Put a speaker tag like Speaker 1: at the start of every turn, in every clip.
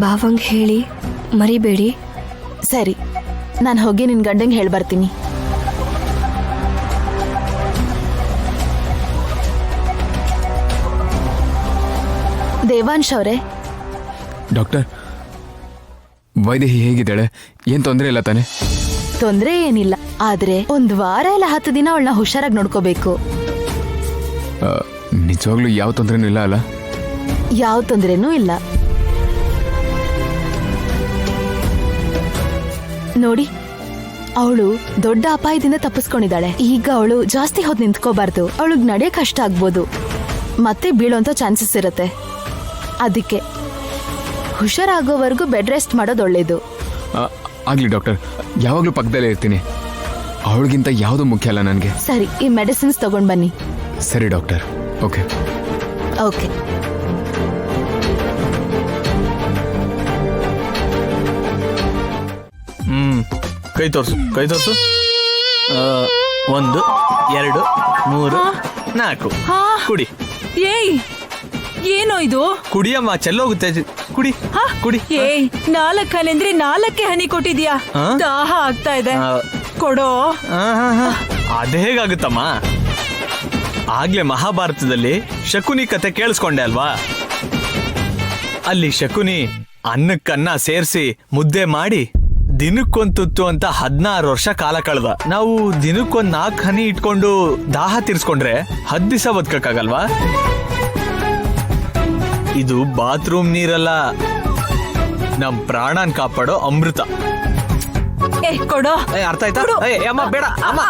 Speaker 1: ಭಾವಂಗ್ ಹೇಳಿ ಮರಿಬೇಡಿ.
Speaker 2: ಸರಿ, ನಾನು ಹೋಗಿ ನಿನ್ ಗಂಡಂಗೆ ಹೇಳ್ಬರ್ತೀನಿ. ದೇವಾಂಶ್ ಅವರೇ.
Speaker 3: ಡಾಕ್ಟರ್, ವೈದೇಹಿ ಹೇಗಿದ್ದಾಳೆ? ಏನ್ ತೊಂದರೆ ಇಲ್ಲ ತಾನೆ?
Speaker 2: ತೊಂದ್ರೆ ಏನಿಲ್ಲ, ಆದ್ರೆ 1 ವಾರ ಇಲ್ಲ 10 ದಿನ ಅವಳನ್ನ ಹುಷಾರಾಗಿ ನೋಡ್ಕೋಬೇಕು.
Speaker 3: ನಿಜವಾಗ್ಲೂ ಯಾವ ತೊಂದರೆನೂ ಇಲ್ಲ ಅಲ್ಲ?
Speaker 2: ಯಾವ ತೊಂದ್ರೆನೂ ಇಲ್ಲ. ನೋಡಿ, ಅವಳು ದೊಡ್ಡ ಅಪಾಯದಿಂದ ತಪ್ಪಿಸ್ಕೊಂಡಿದ್ದಾಳೆ. ಈಗ ಅವಳು ಜಾಸ್ತಿ ಹೊತ್ತು ನಿಂತ್ಕೋಬಾರ್ದು. ಅವಳಿಗೆ ನಡೆಯ ಕಷ್ಟ ಆಗ್ಬೋದು, ಮತ್ತೆ ಬೀಳೋಂತ ಚಾನ್ಸಸ್ ಇರುತ್ತೆ. ಅದಕ್ಕೆ ಹುಷಾರಾಗೋವರೆಗೂ ಬೆಡ್ ರೆಸ್ಟ್ ಮಾಡೋದು ಒಳ್ಳೇದು.
Speaker 3: ಆಗ್ಲಿ ಡಾಕ್ಟರ್, ಯಾವಾಗ್ಲೂ ಪಕ್ಕದಲ್ಲೇ ಇರ್ತೀನಿ. ಅವಳಿಗಿಂತ ಯಾವುದು ಮುಖ್ಯ ಅಲ್ಲ ನನಗೆ.
Speaker 2: ಸರಿ, ಈ ಮೆಡಿಸಿನ್ಸ್ ತಗೊಂಡ್ ಬನ್ನಿ.
Speaker 3: ಸರಿ ಡಾಕ್ಟರ್. Okay
Speaker 2: okay.
Speaker 4: ಕೈ ತೋರ್ಸು, ಕೈ ತೋರ್ಸು. 1 2 3 4. ಕುಡಿ.
Speaker 5: ಏಯ್, ಏನೋ ಇದು?
Speaker 4: ಕುಡಿಯಮ್ಮ, ಚೆಲ್ಲೋಗುತ್ತೆ. ಕುಡಿ ಕುಡಿ.
Speaker 5: ಏಯ್, 4 ಹನಿ ಅಂದ್ರೆ 4 ಹನಿ ಕೊಟ್ಟಿದ್ಯಾ? ದಾಹ ಆಗ್ತಾ ಇದೆ, ಕೊಡೋ.
Speaker 4: ಅದ್ ಹೇಗಾಗುತ್ತಮ್ಮ? ಆಗ್ಲೇ ಮಹಾಭಾರತದಲ್ಲಿ ಶಕುನಿ ಕತೆ ಕೇಳಿಸ್ಕೊಂಡೆ ಅಲ್ವಾ? ಅಲ್ಲಿ ಶಕುನಿ ಅನ್ನಕ್ಕನ್ನ ಸೇರಿಸಿ ಮುದ್ದೆ ಮಾಡಿ ದಿನಕ್ಕೊಂದ್ ತುತ್ತು ಅಂತ 16 ವರ್ಷ ಕಾಲ ಕಳೆದ. ನಾವು ದಿನಕ್ಕೊಂದ್ 4 ಹನಿ ಇಟ್ಕೊಂಡು ದಾಹ ತೀರ್ಸ್ಕೊಂಡ್ರೆ 10 ದಿವಸ ಬದುಕಕ್ಕಾಗಲ್ವಾ? ಇದು ಬಾತ್ರೂಮ್ ನೀರಲ್ಲ, ನಮ್ ಪ್ರಾಣನ್ ಕಾಪಾಡೋ ಅಮೃತ.
Speaker 5: ಕೊಡೋ.
Speaker 4: ಅರ್ಥ ಆಯ್ತಾ? ಅಮ್ಮ ಬೇಡ ಅಮ್ಮ.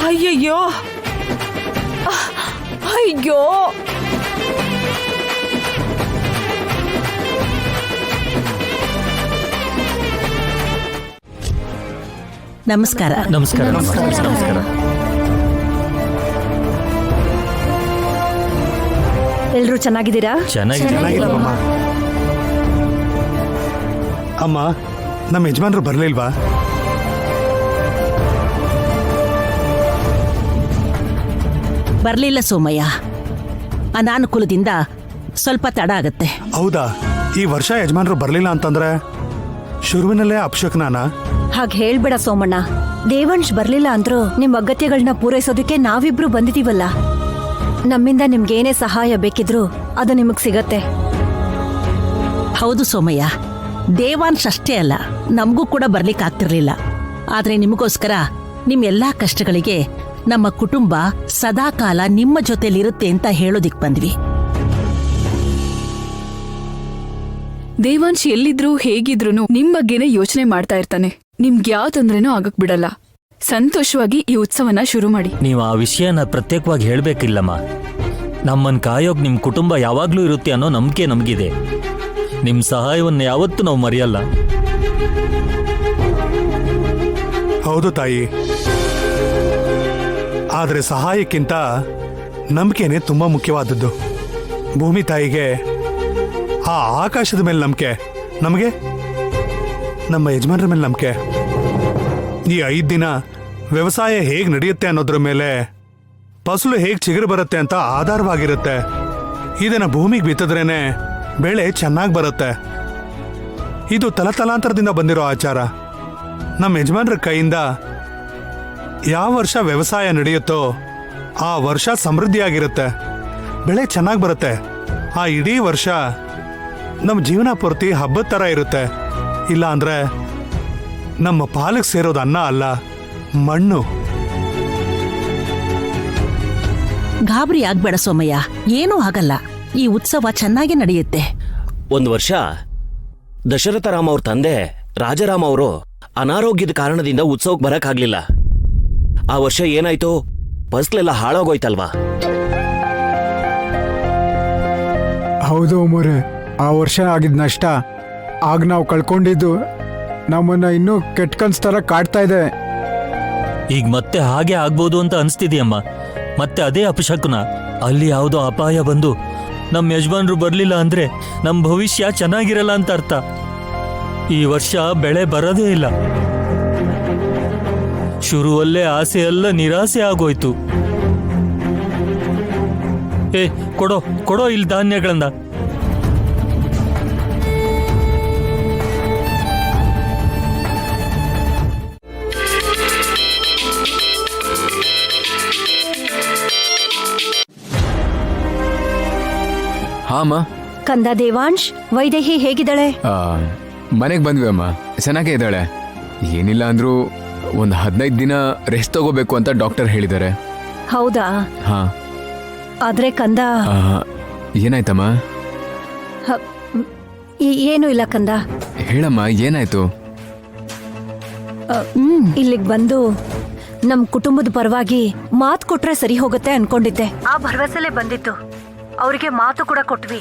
Speaker 5: ಅಯ್ಯಯ್ಯೋ, ಅಯ್ಯೋ.
Speaker 6: ನಮಸ್ಕಾರ.
Speaker 4: ನಮಸ್ಕಾರ. ನಮಸ್ಕಾರ.
Speaker 1: ಎಲ್ರೂ ಚೆನ್ನಾಗಿದ್ದೀರಾ?
Speaker 7: ಚೆನ್ನಾಗಿದ್ದೀರಮ್ಮ. ಅಮ್ಮ, ನಮ್ಮ ಯಜಮಾನ್ರು ಬರ್ಲಿಲ್ವಾ?
Speaker 6: ಬರ್ಲಿಲ್ಲ ಸೋಮಯ್ಯ, ಅನಾನುಕೂಲದಿಂದ ಸ್ವಲ್ಪ ತಡ ಆಗತ್ತೆ.
Speaker 7: ಹೌದಾ? ಈ ವರ್ಷ ಯಜಮಾನ್ರು ಬರ್ಲಿಲ್ಲ ಅಂತಂದ್ರೆ ಶುರುವಿನಲ್ಲೇ ಅಪಶಕನಾನ?
Speaker 1: ಹಾಗೆ ಹೇಳ್ಬೇಡ ಸೋಮಣ್ಣ. ದೇವಾಂಶ್ ಬರ್ಲಿಲ್ಲ ಅಂದ್ರೂ ನಿಮ್ ಅಗತ್ಯಗಳನ್ನ ಪೂರೈಸೋದಕ್ಕೆ ನಾವಿಬ್ರು ಬಂದಿದೀವಲ್ಲ. ನಮ್ಮಿಂದ ನಿಮ್ಗೇನೇ ಸಹಾಯ ಬೇಕಿದ್ರು ಅದು ನಿಮಗ್ ಸಿಗತ್ತೆ.
Speaker 6: ಹೌದು ಸೋಮಯ್ಯ, ದೇವಾಂಶ್ ಅಷ್ಟೇ ಅಲ್ಲ, ನಮಗೂ ಕೂಡ ಬರ್ಲಿಕ್ಕಾಗ್ತಿರ್ಲಿಲ್ಲ. ಆದ್ರೆ ನಿಮಗೋಸ್ಕರ ನಿಮ್ ಎಲ್ಲಾ ಕಷ್ಟಗಳಿಗೆ ನಮ್ಮ ಕುಟುಂಬ ಸದಾಕಾಲ ನಿಮ್ಮ ಜೊತೆಲಿರುತ್ತೆ ಅಂತ ಹೇಳೋದಿಕ್ ಬಂದ್ವಿ.
Speaker 8: ದೇವಾಂಶ್ ಎಲ್ಲಿದ್ರು ಹೇಗಿದ್ರು ನಿಮ್ ಬಗ್ಗೆನೇ ಯೋಚನೆ ಮಾಡ್ತಾ ಇರ್ತಾನೆ. ನಿಮ್ಗೆ ಯಾವ ತೊಂದ್ರೆನೂ ಆಗಕ್ ಬಿಡಲ್ಲ. ಸಂತೋಷವಾಗಿ ಈ ಉತ್ಸವನ ಶುರು ಮಾಡಿ.
Speaker 9: ನೀವು ಆ ವಿಷಯನ ಪ್ರತ್ಯೇಕವಾಗಿ ಹೇಳ್ಬೇಕಿಲ್ಲಮ್ಮ. ನಮ್ಮನ್ ಕಾಯೋಗ್ ನಿಮ್ ಕುಟುಂಬ ಯಾವಾಗ್ಲೂ ಇರುತ್ತೆ ಅನ್ನೋ ನಂಬಿಕೆ ನಮಗಿದೆ. ನಿಮ್ ಸಹಾಯವನ್ನ ಯಾವತ್ತೂ ನಾವು ಮರೆಯಲ್ಲ.
Speaker 7: ಹೌದು ತಾಯಿ, ಆದ್ರೆ ಸಹಾಯಕ್ಕಿಂತ ನಂಬಿಕೆನೇ ತುಂಬಾ ಮುಖ್ಯವಾದದ್ದು. ಭೂಮಿ ತಾಯಿಗೆ ಆ ಆಕಾಶದ ಮೇಲೆ ನಂಬಿಕೆ, ನಮಗೆ ನಮ್ಮ ಯಜಮಾನ್ರ ಮೇಲೆ ನಂಬಿಕೆ. ಈ 5 ದಿನ ವ್ಯವಸಾಯ ಹೇಗೆ ನಡೆಯುತ್ತೆ ಅನ್ನೋದ್ರ ಮೇಲೆ ಫಸಲು ಹೇಗೆ ಚಿಗುರು ಬರುತ್ತೆ ಅಂತ ಆಧಾರವಾಗಿರುತ್ತೆ. ಇದನ್ನ ಭೂಮಿಗೆ ಬಿತ್ತಿದ್ರೇನೆ ಬೆಳೆ ಚೆನ್ನಾಗಿ ಬರುತ್ತೆ. ಇದು ತಲತಲಾಂತರದಿಂದ ಬಂದಿರೋ ಆಚಾರ. ನಮ್ಮ ಯಜಮಾನ್ರ ಕೈಯಿಂದ ಯಾವ ವರ್ಷ ವ್ಯವಸಾಯ ನಡೆಯುತ್ತೋ ಆ ವರ್ಷ ಸಮೃದ್ಧಿಯಾಗಿರುತ್ತೆ, ಬೆಳೆ ಚೆನ್ನಾಗಿ ಬರುತ್ತೆ. ಆ ಇಡೀ ವರ್ಷ ನಮ್ಮ ಜೀವನ ಪೂರ್ತಿ ಹಬ್ಬದ ಥರ ಇರುತ್ತೆ. ಇಲ್ಲ ಅಂದ್ರೆ ನಮ್ಮ ಪಾಲಕ್ ಸೇರೋದು ಅನ್ನ ಅಲ್ಲ, ಮಣ್ಣು.
Speaker 6: ಗಾಬರಿ ಆಗ್ಬೇಡ ಸೋಮಯ್ಯ, ಏನೂ ಆಗಲ್ಲ. ಈ ಉತ್ಸವ ಚೆನ್ನಾಗಿ ನಡೆಯುತ್ತೆ.
Speaker 10: ಒಂದು ವರ್ಷ ದಶರಥ ರಾಮ ಅವ್ರ ತಂದೆ ರಾಜರಾಮ ಅವರು ಅನಾರೋಗ್ಯದ ಕಾರಣದಿಂದ ಉತ್ಸವಕ್ಕೆ ಬರಕ್ಕಾಗ್ಲಿಲ್ಲ. ಆ ವರ್ಷ ಏನಾಯ್ತು, ಫಸಲೆಲ್ಲ ಹಾಳಾಗೋಯ್ತಲ್ವಾ?
Speaker 11: ಹೌದು ಅಮ್ಮೋರೆ, ಆ ವರ್ಷ ಆಗಿದ್ ನಷ್ಟ, ಆಗ ನಾವು ಕಳ್ಕೊಂಡಿದ್ದು ನಮ್ಮನ್ನ ಇನ್ನೂ ಕೆಟ್ಟ ಕನ್ಸ್ ತರ ಕಾಡ್ತಾ ಇದೆ.
Speaker 9: ಈಗ ಮತ್ತೆ ಹಾಗೆ ಆಗ್ಬೋದು ಅಂತ ಅನ್ಸ್ತಿದ್ಯಮ್ಮ. ಮತ್ತೆ ಅದೇ ಅಪಶಕುನ. ಅಲ್ಲಿ ಯಾವುದೋ ಅಪಾಯ ಬಂದು ನಮ್ಮ ಯಜಮಾನ್ರು ಬರ್ಲಿಲ್ಲ ಅಂದ್ರೆ ನಮ್ಮ ಭವಿಷ್ಯ ಚೆನ್ನಾಗಿರಲ್ಲ ಅಂತ ಅರ್ಥ. ಈ ವರ್ಷ ಬೆಳೆ ಬರೋದೇ ಇಲ್ಲ. ಶುರುವಲ್ಲೇ ಆಸೆ ಎಲ್ಲ ನಿರಾಸೆ ಆಗೋಯ್ತು. ಕೊಡೋ ಕೊಡೋ ಇಲ್ಲಿ ಧಾನ್ಯಗಳನ್ನ.
Speaker 3: ಹಾ ಅಮ್ಮ.
Speaker 1: ಕಂದ ದೇವಾಂಶ್, ವೈದೇಹಿ ಹೇಗಿದ್ದಾಳೆ?
Speaker 3: ಮನೆಗೆ ಬಂದ್ವಿ ಅಮ್ಮ, ಚೆನ್ನಾಗೇ ಇದ್ದಾಳೆ. ಏನಿಲ್ಲ ಅಂದ್ರೂ ಒಂದು 15 ದಿನ ರೆಸ್ಟ್ ತಗೋಬೇಕು ಅಂತ ಡಾಕ್ಟರ್ ಹೇಳಿದ್ದಾರೆ.
Speaker 1: ಹೌದಾ?
Speaker 3: ಹಾ.
Speaker 1: ಆದ್ರೆ ಕಂದ,
Speaker 3: ಏನಾಯ್ತಮ್ಮ?
Speaker 1: ಏನೂ ಇಲ್ಲ ಕಂದ.
Speaker 3: ಹೇಳಮ್ಮ, ಏನಾಯ್ತು?
Speaker 1: ಇಲ್ಲಿಗೆ ಬಂದು ನಮ್ ಕುಟುಂಬದ ಪರವಾಗಿ ಮಾತು ಕೊಟ್ರೆ ಸರಿ ಹೋಗುತ್ತೆ ಅನ್ಕೊಂಡಿದ್ದೆ. ಆ ಭರವಸೆಲೆ ಬಂದಿತ್ತು. ಅವ್ರಿಗೆ ಮಾತು ಕೂಡ ಕೊಟ್ವಿ.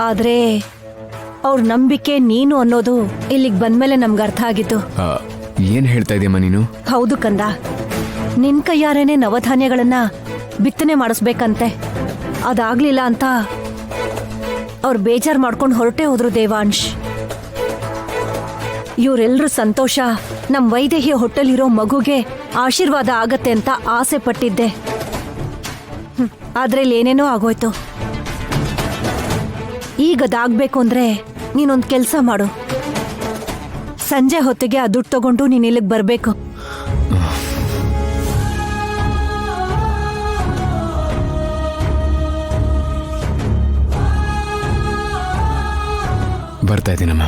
Speaker 1: ಆದ್ರೆ ಅವ್ರ ನಂಬಿಕೆ ನೀನು ಅನ್ನೋದು ಇಲ್ಲಿಗೆ ಬಂದ್ಮೇಲೆ ನಮ್ಗೆ ಅರ್ಥ ಆಗಿತ್ತು.
Speaker 3: ಏನ್ ಹೇಳ್ತಾ ಇದೀಯಮ್ಮ ನೀನು?
Speaker 1: ಹೌದು ಕಂದ, ನಿನ್ ಕೈಯಾರೇನೆ ನವಧಾನ್ಯಗಳನ್ನ ಬಿತ್ತನೆ ಮಾಡಿಸ್ಬೇಕಂತೆ. ಅದಾಗ್ಲಿಲ್ಲ ಅಂತ ಅವ್ರು ಬೇಜಾರ್ ಮಾಡ್ಕೊಂಡು ಹೊರಟೆ ಹೋದ್ರು ದೇವಾಂಶ್. ಇವರೆಲ್ಲರ ಸಂತೋಷ ನಮ್ ವೈದೇಹಿ ಹೊಟ್ಟೆಲಿರೋ ಮಗುಗೆ ಆಶೀರ್ವಾದ ಆಗತ್ತೆ ಅಂತ ಆಸೆ ಪಟ್ಟಿದ್ದೆ. ಆದ್ರೆ ಏನೇನೋ ಆಗೋಯ್ತು. ಈಗ ಅದಾಗ್ಬೇಕು ಅಂದ್ರೆ ನೀನೊಂದ್ ಕೆಲ್ಸ ಮಾಡು. ಸಂಜೆ ಹೊತ್ತಿಗೆ ಆ ದುಡ್ಡು ತಗೊಂಡು ನೀನ್ ಇಲ್ಲಿಗೆ ಬರ್ಬೇಕು.
Speaker 3: ಬರ್ತಾ ಇದ್ದೀನಮ್ಮ.